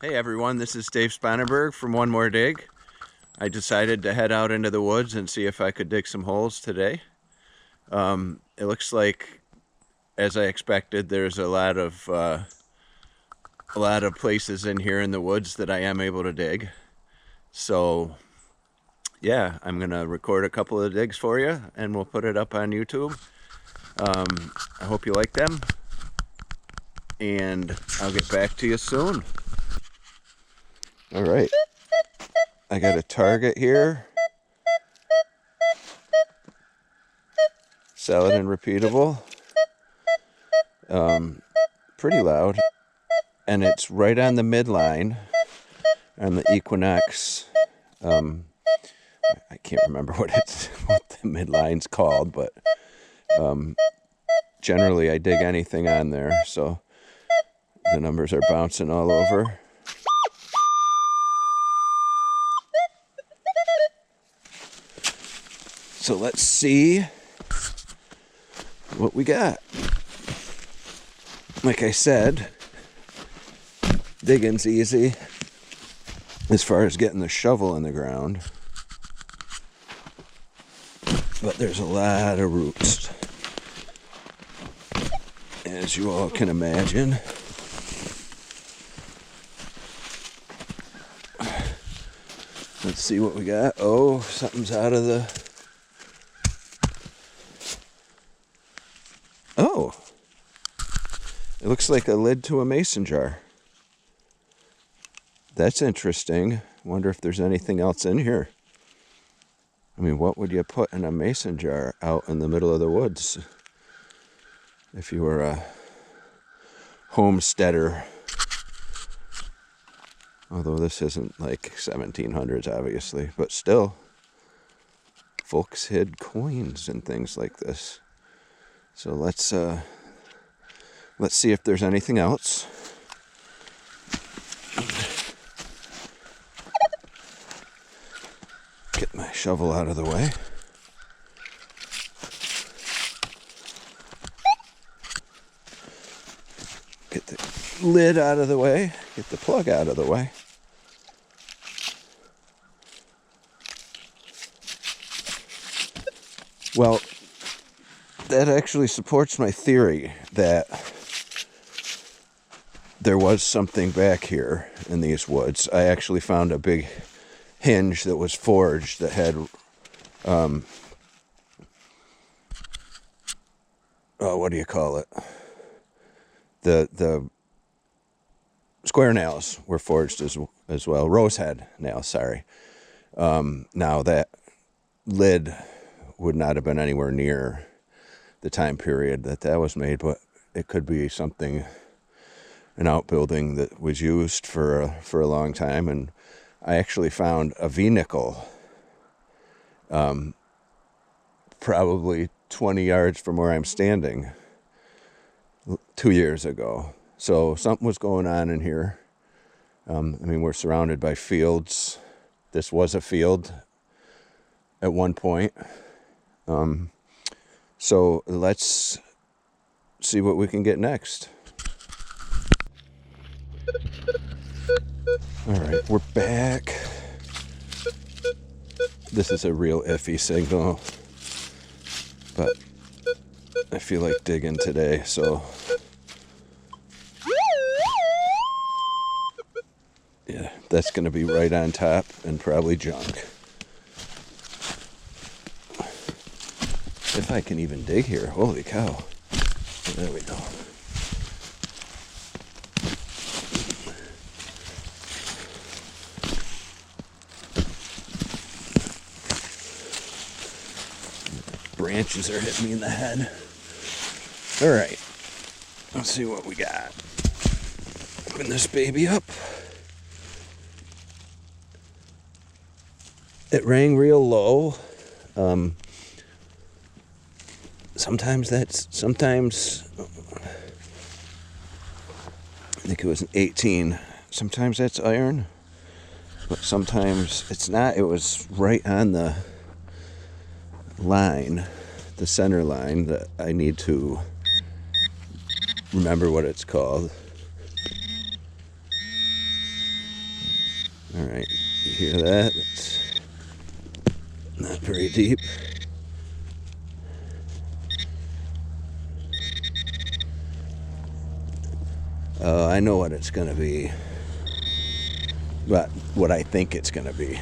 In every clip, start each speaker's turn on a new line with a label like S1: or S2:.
S1: Hey everyone, this is Dave Spanenberg from One More Dig. I decided to head out into the woods and see if I could dig some holes today. It looks like, as I expected, there's a lot of places in here in the woods that I am able to dig. So yeah, I'm gonna record a couple of digs for you and we'll put it up on YouTube. I hope you like them, and I'll get back to you soon. All right, I got a target here. Solid and repeatable. Pretty loud. And it's right on the midline on the Equinox. I can't remember what the midline's called, but generally I dig anything on there, so the numbers are bouncing all over. So let's see what we got. Like I said, digging's easy as far as getting the shovel in the ground, but there's a lot of roots, as you all can imagine. Let's see what we got. Oh, something's out of the... Oh, it looks like a lid to a mason jar. That's interesting. Wonder if there's anything else in here. I mean, what would you put in a mason jar out in the middle of the woods if you were a homesteader? Although this isn't like 1700s, obviously, but still, folks hid coins and things like this. So let's see if there's anything else. Get my shovel out of the way. Get the lid out of the way. Get the plug out of the way. Well, that actually supports my theory that there was something back here in these woods. I actually found a big hinge that was forged that had, what do you call it? The square nails were forged as well. Rosehead nails, sorry. Now that lid would not have been anywhere near the time period that was made, but it could be something, an outbuilding that was used for a long time. And I actually found a V-nickel probably 20 yards from where I'm standing 2 years ago. So something was going on in here. I mean, we're surrounded by fields. This was a field at one point. So let's see what we can get next. All right, we're back. This is a real iffy signal, but I feel like digging today, so yeah, that's going to be right on top and probably junk. If I can even dig here, holy cow. There we go. Branches are hitting me in the head. All right, let's see what we got. Open this baby up. It rang real low. Sometimes I think it was an 18. Sometimes that's iron, but sometimes it's not. It was right on the line, the center line, that I need to remember what it's called. All right, you hear that? It's not very deep. I know what it's gonna be, but what I think it's gonna be.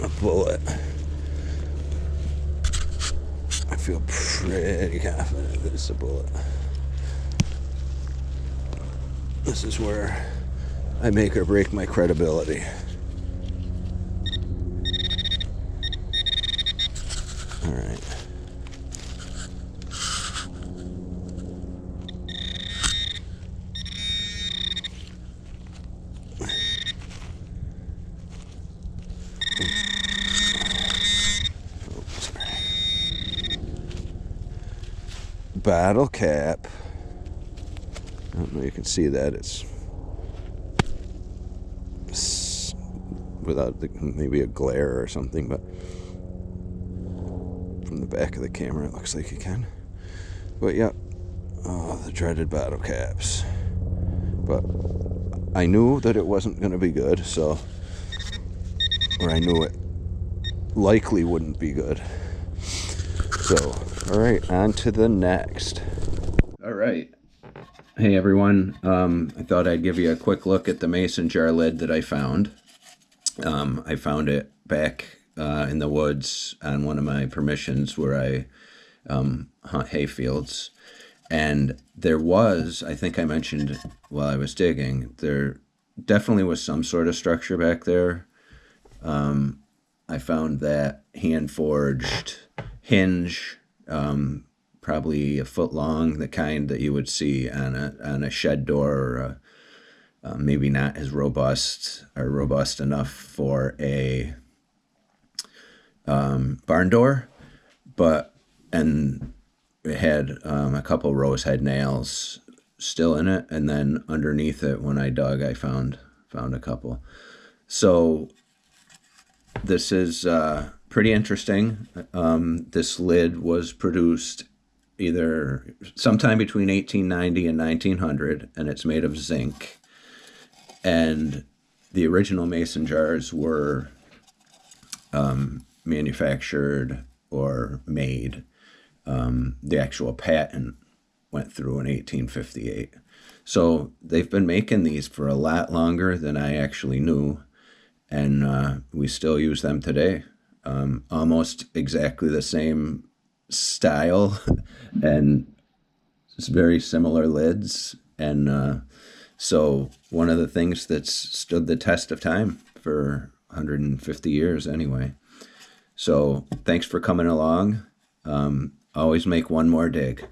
S1: A bullet. I feel pretty confident that it's a bullet. This is where I make or break my credibility. All right. Oh, sorry. Bottle cap. I don't know if you can see that. It's without maybe a glare or something, but from the back of the camera it looks like you can. But yeah, the dreaded bottle caps. But I knew that it wasn't going to be good, so, or I knew it likely wouldn't be good. So, all right, on to the next. All right. Hey everyone, I thought I'd give you a quick look at the mason jar lid that I found. I found it back in the woods on one of my permissions where I hunt hay fields. And there was, I think I mentioned while I was digging, there definitely was some sort of structure back there. I found that hand-forged hinge, probably a foot long, the kind that you would see on a shed door, or maybe not as robust or robust enough for a barn door, and it had a couple rose head nails still in it, and then underneath it, when I dug, I found a couple. So this is pretty interesting. This lid was produced either sometime between 1890 and 1900, and it's made of zinc. And the original mason jars were manufactured or made. The actual patent went through in 1858. So they've been making these for a lot longer than I actually knew, and we still use them today. Almost exactly the same style, and it's very similar lids. And so one of the things that's stood the test of time for 150 years anyway. So thanks for coming along. Always make one more dig.